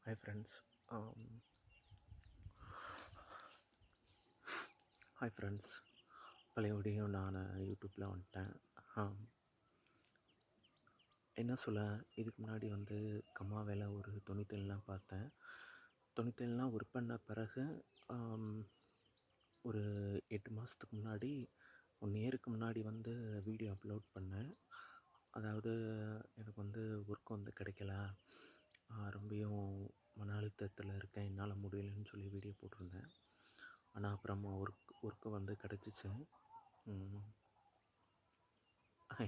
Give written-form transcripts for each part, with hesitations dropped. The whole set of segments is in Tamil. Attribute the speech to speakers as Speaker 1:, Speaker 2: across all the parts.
Speaker 1: Hi friends. Hi friends. பழையபடியும் நான் யூடியூப்பில் வந்துட்டேன். என்ன சொல்ல, இதுக்கு முன்னாடி வந்து கம்மா வேலை ஒரு துணித்தெல்லாம் பார்த்தேன். துணித்தெல்லாம் ஒர்க் பண்ண பிறகு ஒரு 8 மாதத்துக்கு முன்னாடி 1 இயருக்கு முன்னாடி வந்து வீடியோ அப்லோட் பண்ணேன். அதாவது எனக்கு வந்து ஒர்க் வந்து கிடைக்கல, ரொம்பியும் மன அழுத்தத்தில் இருக்கேன், என்னால் முடியலன்னு சொல்லி வீடியோ போட்டிருந்தேன். ஆனால் அப்புறமா ஒர்க்கு வந்து கிடச்சிச்சு.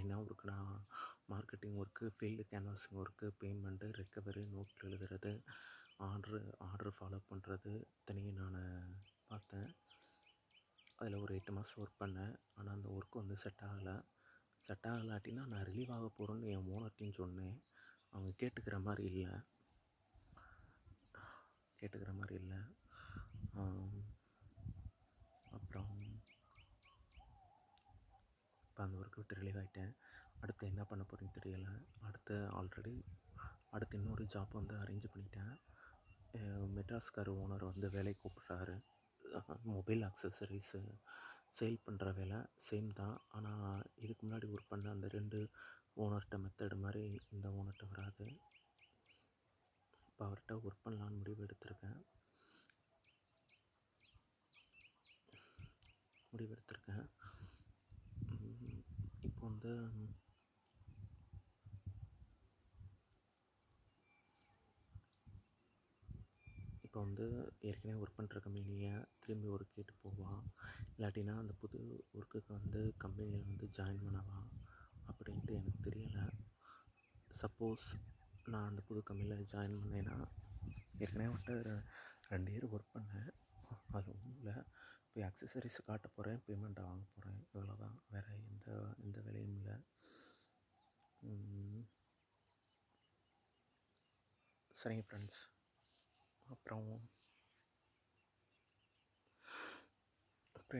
Speaker 1: என்ன ஒர்க்குனா, marketing work, field canvassing work, payment, recovery, note எழுதுறது, ஆர்ட்ரு ஃபாலோ பண்ணுறது இத்தனையும் நான் பார்த்தேன். அதில் ஒரு 8 மாதம் ஒர்க் பண்ணேன். ஆனால் அந்த ஒர்க் வந்து செட் ஆகலாட்டினா நான் ரிலீவ் ஆக போகிறேன்னு என் ஓனர்கிட்டையும் சொன்னேன். அவங்க கேட்டுக்கிற மாதிரி இல்லை. அப்புறம் இப்போ அந்த ஒர்க்கை விட்டு ரிலீவ் ஆகிட்டேன். அடுத்து என்ன பண்ண போகிறேன்னு தெரியலை. அடுத்து இன்னொரு ஜாப் வந்து அரேஞ்ச் பண்ணிட்டேன். மெட்ராஸ்கார் ஓனர் வந்து வேலைக்கு கூப்பிட்றாரு. மொபைல் அக்சசரிஸு சேல் பண்ணுற வேலை சேம் தான். ஆனால் இதுக்கு முன்னாடி ஒர்க் பண்ண அந்த 2 ஓனர்கிட்ட மெத்தடு மாதிரி இந்த ஓனர்கிட்ட வராது. இப்போ அவர்கிட்ட ஒர்க் பண்ணலான்னு முடிவு எடுத்திருக்கேன். இப்போ வந்து ஏற்கனவே ஒர்க் பண்ணுற கம்பெனியை திரும்பி ஒர்க் கேட்டு போவான், இல்லாட்டினா அந்த புது ஒர்க்குக்கு வந்து கம்பெனியில் வந்து ஜாயின் பண்ணவா அப்படின்ட்டு எனக்கு தெரியலை. சப்போஸ் நான் அந்த புது கம்பெனியில் ஜாயின் பண்ணேன்னா, ஏற்கனவே வந்துட்டு 2 இயர் ஒர்க் பண்ணேன். அது ஒன்றும் இல்லை, போய் அக்சசரிஸ் காட்ட போகிறேன், பேமெண்ட்டை வாங்க போகிறேன், இவ்வளோதான். வேறு எந்த வேலையும் இல்லை. சரிங்க ஃப்ரெண்ட்ஸ். அப்புறம்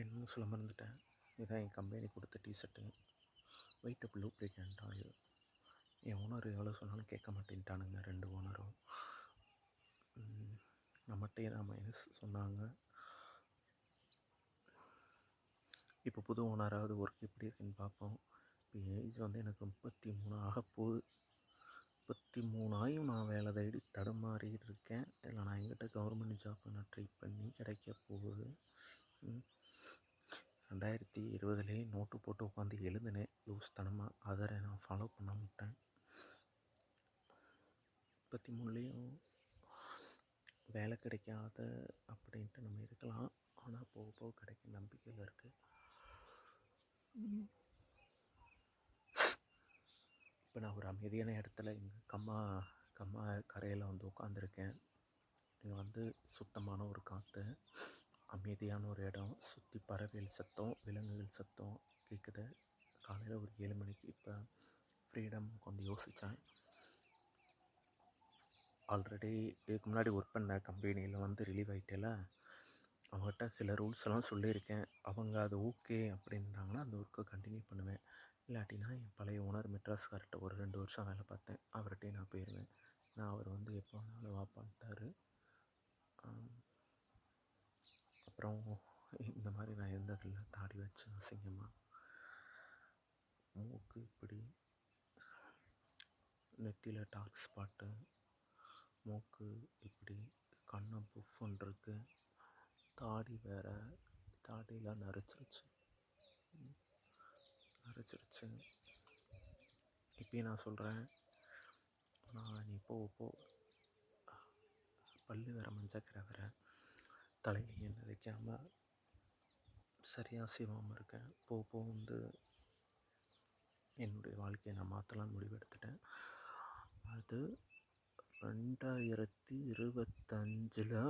Speaker 1: இன்னும் சொல்ல மறந்துட்டேன். இதுதான் என் கம்பெனி கொடுத்த T shirt, white blue print oil. என் ஓனர் எவ்வளோ சொன்னாலும் கேட்க மாட்டேன்ட்டானுங்க 2 ஓனரும். நம்மகிட்டே தான் மைனஸ் சொன்னாங்க. இப்போ புது ஓனராவது ஒர்க் எப்படி இருக்குன்னு பார்ப்போம். இப்போ ஏஜ் வந்து எனக்கு 33 ஆகப்போகுது. 33 ஆகியும் நான் வேலை தேடி தடுமாறிட்டு இருக்கேன். இல்லை நான் எங்கிட்ட கவர்மெண்ட் ஜாப் நான் ட்ரை பண்ணி கிடைக்க போகுது. 2020 நோட்டு போட்டு உட்காந்து எழுதுனேன் லூஸ் தனமாக. அதை நான் ஃபாலோ பண்ண மாட்டேன். 33லேயும் வேலை கிடைக்காத அப்படின்ட்டு நம்ம இருக்கலாம். ஆனால் போக போக கிடைக்க நம்பிக்கையில் இருக்குது. இப்போ நான் ஒரு அமைதியான இடத்துல இங்கே கம்மா கரையில் வந்து உட்காந்துருக்கேன். இங்கே வந்து சுத்தமான ஒரு காற்று, அமைதியான ஒரு இடம், சுற்றி பறவைகள் சத்தம், விலங்குகள் சத்தம் கேட்குது. காலையில் ஒரு 7 மணிக்கு இப்போ ஃப்ரீடம் கொஞ்சம் யோசித்தேன். ஆல்ரெடி இதுக்கு முன்னாடி ஒர்க் பண்ண கம்பெனியில் வந்து ரிலீவ் ஆகிட்டேல, அவங்ககிட்ட சில ரூல்ஸ் எல்லாம் சொல்லியிருக்கேன். அவங்க அது ஓகே அப்படின்றாங்கன்னா அந்த ஒர்க்கை கண்டினியூ பண்ணுவேன். இல்லாட்டினா என் பழைய ஓனர் மெட்ராஸ்கார்ட்ட ஒரு 2 வருஷம் வேலை பார்த்தேன், அவர்கிட்டே நான் போயிடுவேன். அவர் வந்து எப்போ வேணாலும் வாப்பான்ட்டார். அப்புறம் இந்த மாதிரி நான் இருந்ததில்லை. தாடி வச்சு அசிங்கமாக, மூக்கு இப்படி, நெத்தியில் டார்க் ஸ்பாட்டு, மூக்கு இப்படி, கண்ணை புஃப்னு இருக்கு, தாடி வேறு, தாடியெலாம் நரைச்சிருச்சு. இப்போயும் நான் சொல்கிறேன், நீ போ பல்லு வேறு மஞ்சக்கரை வேறு, தலையில் எண்ணெய் வைக்காமல் சரியாக செய்வாமல் இருக்கேன். போ வந்து என்னுடைய வாழ்க்கையை நான் மாற்றலான்னு முடிவு எடுத்துட்டேன். அது 2025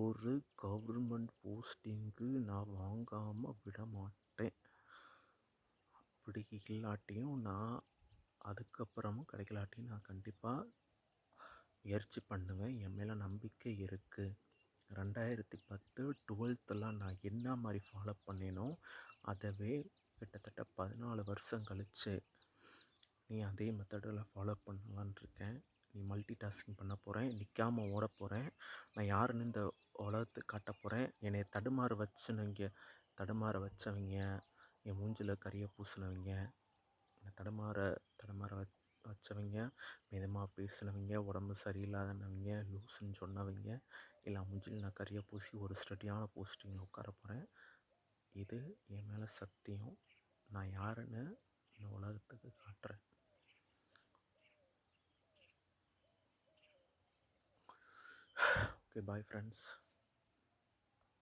Speaker 1: ஒரு கவர்மெண்ட் போஸ்டிங்கு நான் வாங்காமல் விட மாட்டேன். அப்படி இல்லாட்டியும் நான் அதுக்கப்புறமும் கிடைக்கலாட்டியும் நான் கண்டிப்பாக முயற்சி பண்ணுவேன். என் மேலே நம்பிக்கை இருக்குது. 2010 12 நான் என்ன மாதிரி ஃபாலோ பண்ணேனோ அதவே கிட்டத்தட்ட 14 வருஷம் கழித்து நீ அதே மெத்தடில் ஃபாலோ பண்ணலான் இருக்கேன். நீ மல்டி டாஸ்கிங் பண்ண போகிறேன், நிற்காம ஓட போகிறேன், நான் யாருன்னு இந்த உலகத்துக்கு காட்ட போகிறேன். என்னை தடுமாற வச்சவங்க, என் மூஞ்சில் கரிய பூசினவங்க, என்னை தடுமாற வச்சவங்க, மிதமாக பேசினவங்க, உடம்பு சரியில்லாதவங்க, லூசுன்னு சொன்னவங்க, எல்லாம் மூஞ்சில் நான் கரிய பூசி ஒரு ஸ்டடியான போஸ்டிங்கில் உட்கார போகிறேன். இது என் மேலே சத்தியம். நான் யாருன்னு இந்த உலகத்துக்கு காட்டுறேன். Okay, bye friends.